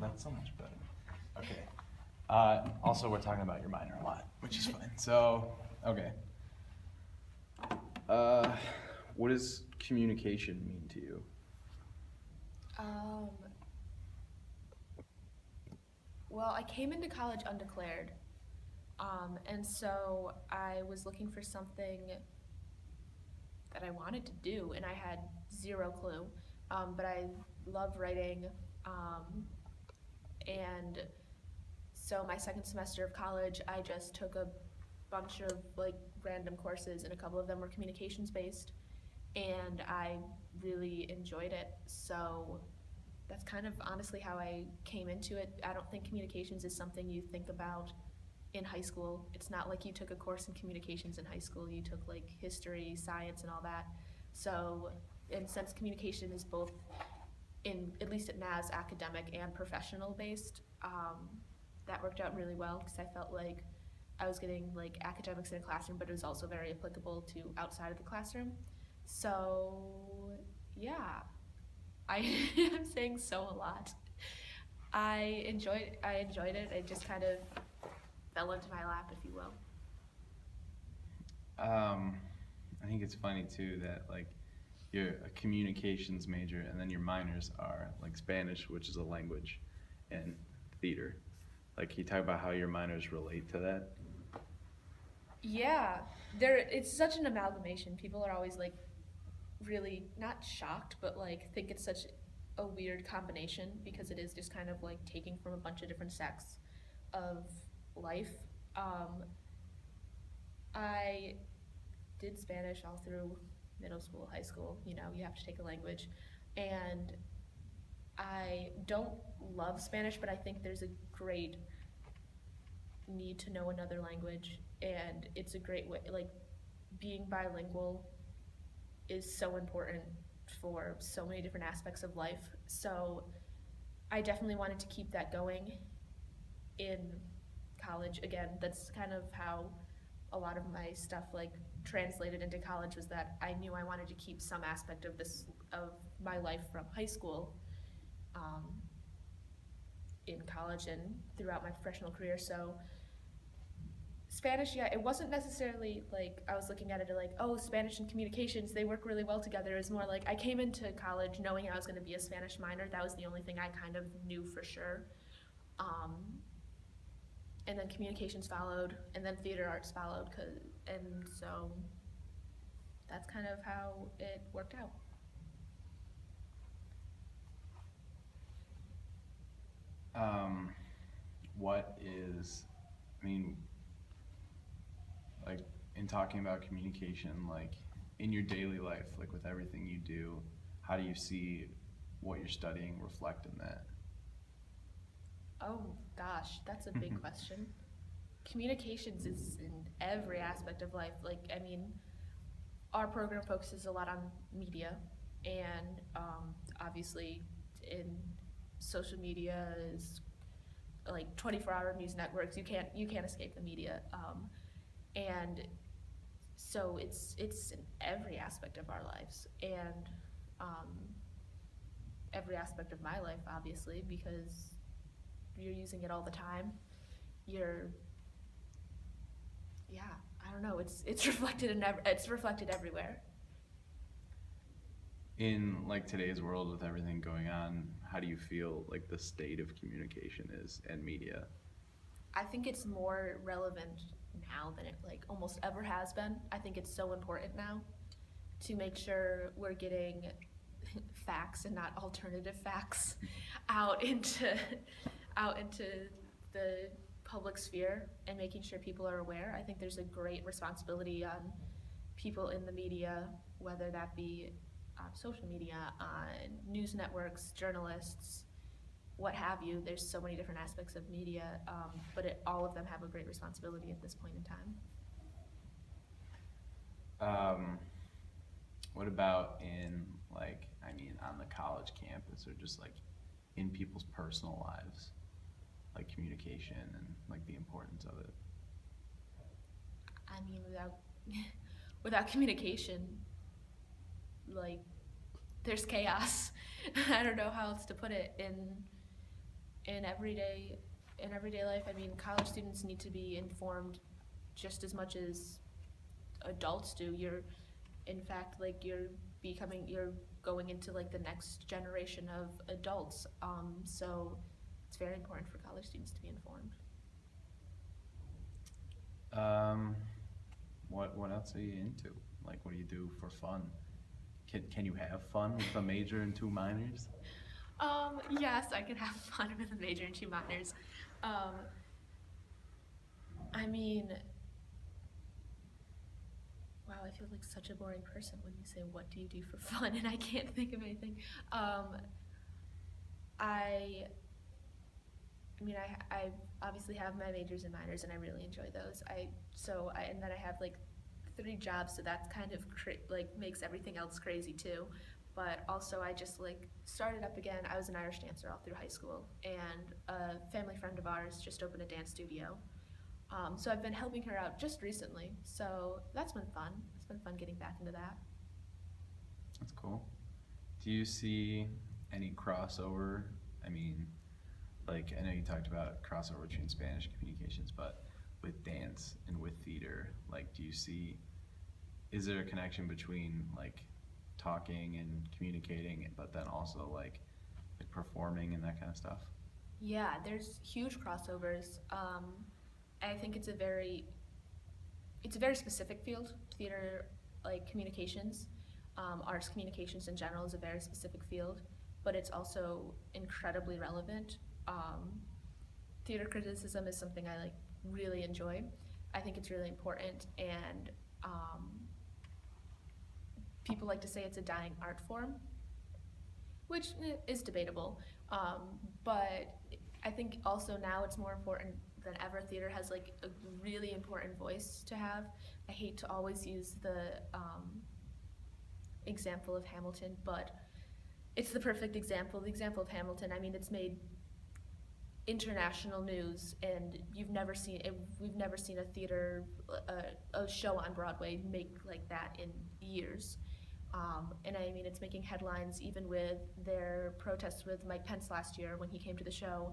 That's so much better. Okay. Also, we're talking about your minor a lot, which is fine. So, okay. What does communication mean to you? Um, well, I came into college undeclared, and so I was looking for something that I wanted to do, and I had zero clue. But I love writing, um, and so my second semester of college, I just took a bunch of like random courses, and a couple of them were communications based, and I really enjoyed it. So that's kind of honestly how I came into it. I don't think communications is something you think about in high school. It's not like you took a course in communications in high school. You took like history, science, and all that. So, and since communication is both in, at least at NAS, academic and professional based, that worked out really well because I felt like I was getting like academics in a classroom, but it was also very applicable to outside of the classroom. So, yeah, I am saying so a lot. I enjoyed it. It just kind of fell into my lap, if you will. Um, I think it's funny too that like you're a communications major and then your minors are like Spanish, which is a language, and theater. Like, can you talk about how your minors relate to that? Yeah, there. It's such an amalgamation. People are always like really not shocked, but like think it's such a weird combination because it is just kind of like taking from a bunch of different sects of life. Um, I did Spanish all through middle school, high school. You know, you have to take a language, and I don't love Spanish, but I think there's a great need to know another language, and it's a great way. Like being bilingual is so important for so many different aspects of life. So I definitely wanted to keep that going in college. Again, that's kind of how a lot of my stuff like translated into college, was that I knew I wanted to keep some aspect of this of my life from high school um, in college and throughout my professional career. So Spanish, yeah, it wasn't necessarily like I was looking at it like, oh, Spanish and communications, they work really well together. It was more like I came into college knowing I was going to be a Spanish minor. That was the only thing I kind of knew for sure. Um, and then communications followed, and then theater arts followed, and so that's kind of how it worked out. Um, what is, I mean, like in talking about communication, like in your daily life, like with everything you do, how do you see what you're studying reflect in that? Oh gosh, that's a big question. Communications is in every aspect of life. Like, I mean, our program focuses a lot on media, and obviously, in social media is like 24-hour news networks. You can't escape the media, and so it's in every aspect of our lives, and um, every aspect of my life, obviously, because you're using it all the time. You're Yeah, I don't know. It's reflected it's reflected everywhere. In like today's world with everything going on, how do you feel like the state of communication is and media? I think it's more relevant now than it like almost ever has been. I think it's so important now to make sure we're getting facts and not alternative facts out into out into the public sphere, and making sure people are aware. I think there's a great responsibility on people in the media, whether that be on social media, on news networks, journalists, what have you. There's so many different aspects of media, but all of them have a great responsibility at this point in time. Um, what about in like, I mean, on the college campus or just like in people's personal lives, like communication and like the importance of it? I mean, without communication, like there's chaos. I don't know how else to put it in everyday in everyday life. I mean, college students need to be informed just as much as adults do. You're in fact like you're going into like the next generation of adults. So it's very important for college students to be informed. Um, what else are you into? Like, what do you do for fun? Can you have fun with a major and two minors? Yes, I can have fun with a major and two minors. Um, I mean, wow, I feel like such a boring person when you say, "What do you do for fun?" and I can't think of anything. I I mean, I obviously have my majors and minors, and I really enjoy those. And then I have like 3 jobs, so that's kind of like makes everything else crazy too. But also, I just like started up again. I was an Irish dancer all through high school, and a family friend of ours just opened a dance studio. So I've been helping her out just recently. So that's been fun. It's been fun getting back into that. That's cool. Do you see any crossover? I mean, like, I know you talked about crossover between Spanish communications, but with dance and with theater, like, is there a connection between like talking and communicating, but then also like performing and that kind of stuff? Yeah, there's huge crossovers. I think it's a very specific field. Theater, like communications, arts communications in general is a very specific field, but it's also incredibly relevant. Um, Theater criticism is something I like really enjoy. I think it's really important, and people like to say it's a dying art form, which is debatable. But I think also now it's more important than ever. Theater has like a really important voice to have. I hate to always use the example of Hamilton, but it's the perfect example. The example of Hamilton. I mean, it's made international news, and we've never seen a theater a show on Broadway make like that in years. And I mean, it's making headlines even with their protests with Mike Pence last year when he came to the show.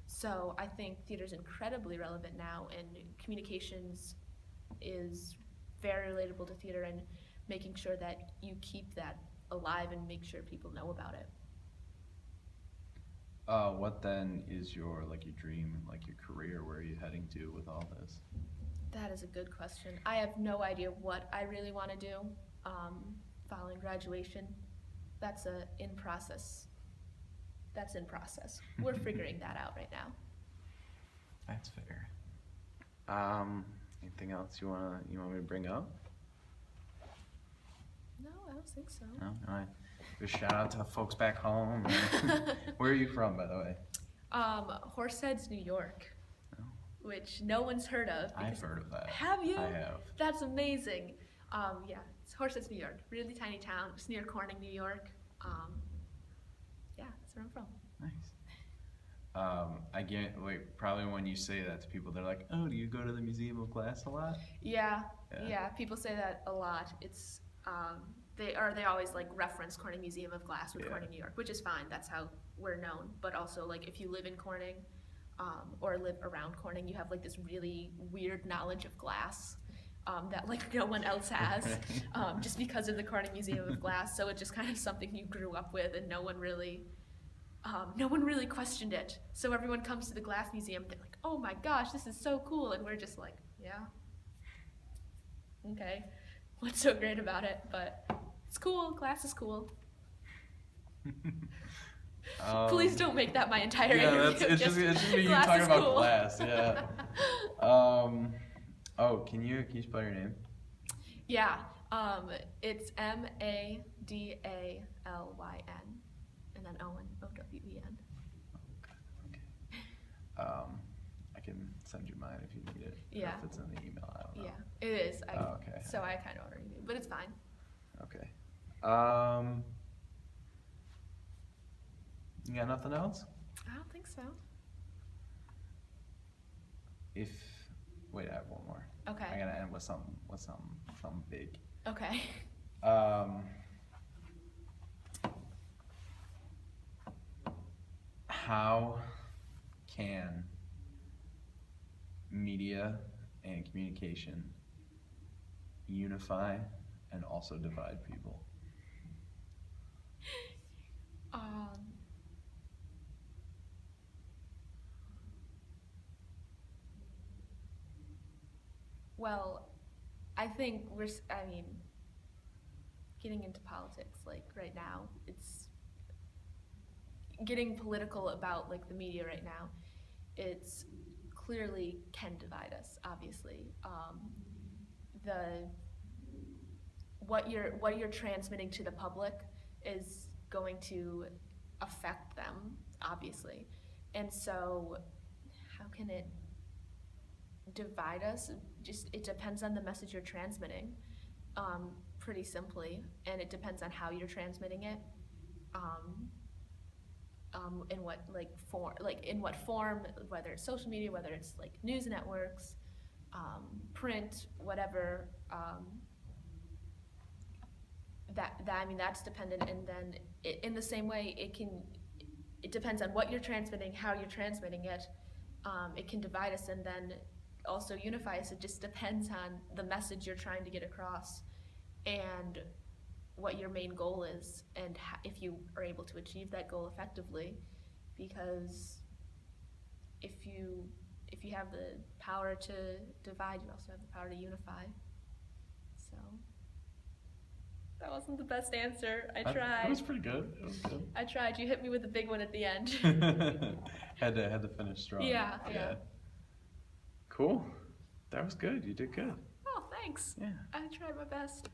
So I think theater's incredibly relevant now, and communications is very relatable to theater, and making sure that you keep that alive and make sure people know about it. What then is your dream, like your career? Where are you heading to with all this? That is a good question. I have no idea what I really want to do following graduation. That's in process. That's in process. We're figuring that out right now. That's fair. Anything else you want me to bring up? No, I don't think so. No, all right. Just shout out to folks back home. Where are you from, by the way? Horseheads, New York, Oh, which no one's heard of. I've heard of that. Have you? I have. That's amazing. Yeah, it's Horseheads, New York. Really tiny town. It's near Corning, New York. Yeah, that's where I'm from. Nice. I get like probably when you say that to people, they're like, "Oh, do you go to the Museum of Glass a lot?" Yeah, Yeah. yeah. People say that a lot. It's they always like reference Corning Museum of Glass with Yeah. Corning, New York, which is fine. That's how we're known. But also like if you live in Corning, or live around Corning, you have like this really weird knowledge of glass. That like no one else has, just because of the Corning Museum of Glass. So it's just kind of something you grew up with, and no one really questioned it. So everyone comes to the Glass Museum, they're like, "Oh my gosh, this is so cool," and we're just like, "Yeah, okay, what's so great about it?" But it's cool. Glass is cool. Please don't make that my entire interview. It's just you glass talking is about cool. glass, yeah. Oh, can you spell your name? Yeah, it's Madalyn, and then Owen, Owen. Okay. I can send you mine if you need it. Yeah. If it's in the email, I don't know. Yeah, it is. Oh, okay. So I kind of already knew, but it's fine. Okay. You got nothing else? I don't think so. Wait, I have one more. Okay. I gotta end with something big. Okay. Um, how can media and communication unify and also divide people? Um, well, I think I mean, getting into politics, like right now, it's getting political about like the media right now. It's clearly can divide us, obviously. The what you're transmitting to the public is going to affect them, obviously. And so how can it divide us? Just it depends on the message you're transmitting, pretty simply, and it depends on how you're transmitting it. Um, in what in what form, whether it's social media, whether it's like news networks, print, whatever. That I mean that's dependent, and then in the same way it depends on what you're transmitting, how you're transmitting it. It can divide us and then also unify us. It just depends on the message you're trying to get across and what your main goal is, and if you are able to achieve that goal effectively. Because if you have the power to divide, you also have the power to unify. So that wasn't the best answer. I tried. It was pretty good. It was good. I tried. You hit me with a big one at the end. had to finish strong. Yeah. Cool. That was good. You did good. Oh, thanks. Yeah. I tried my best.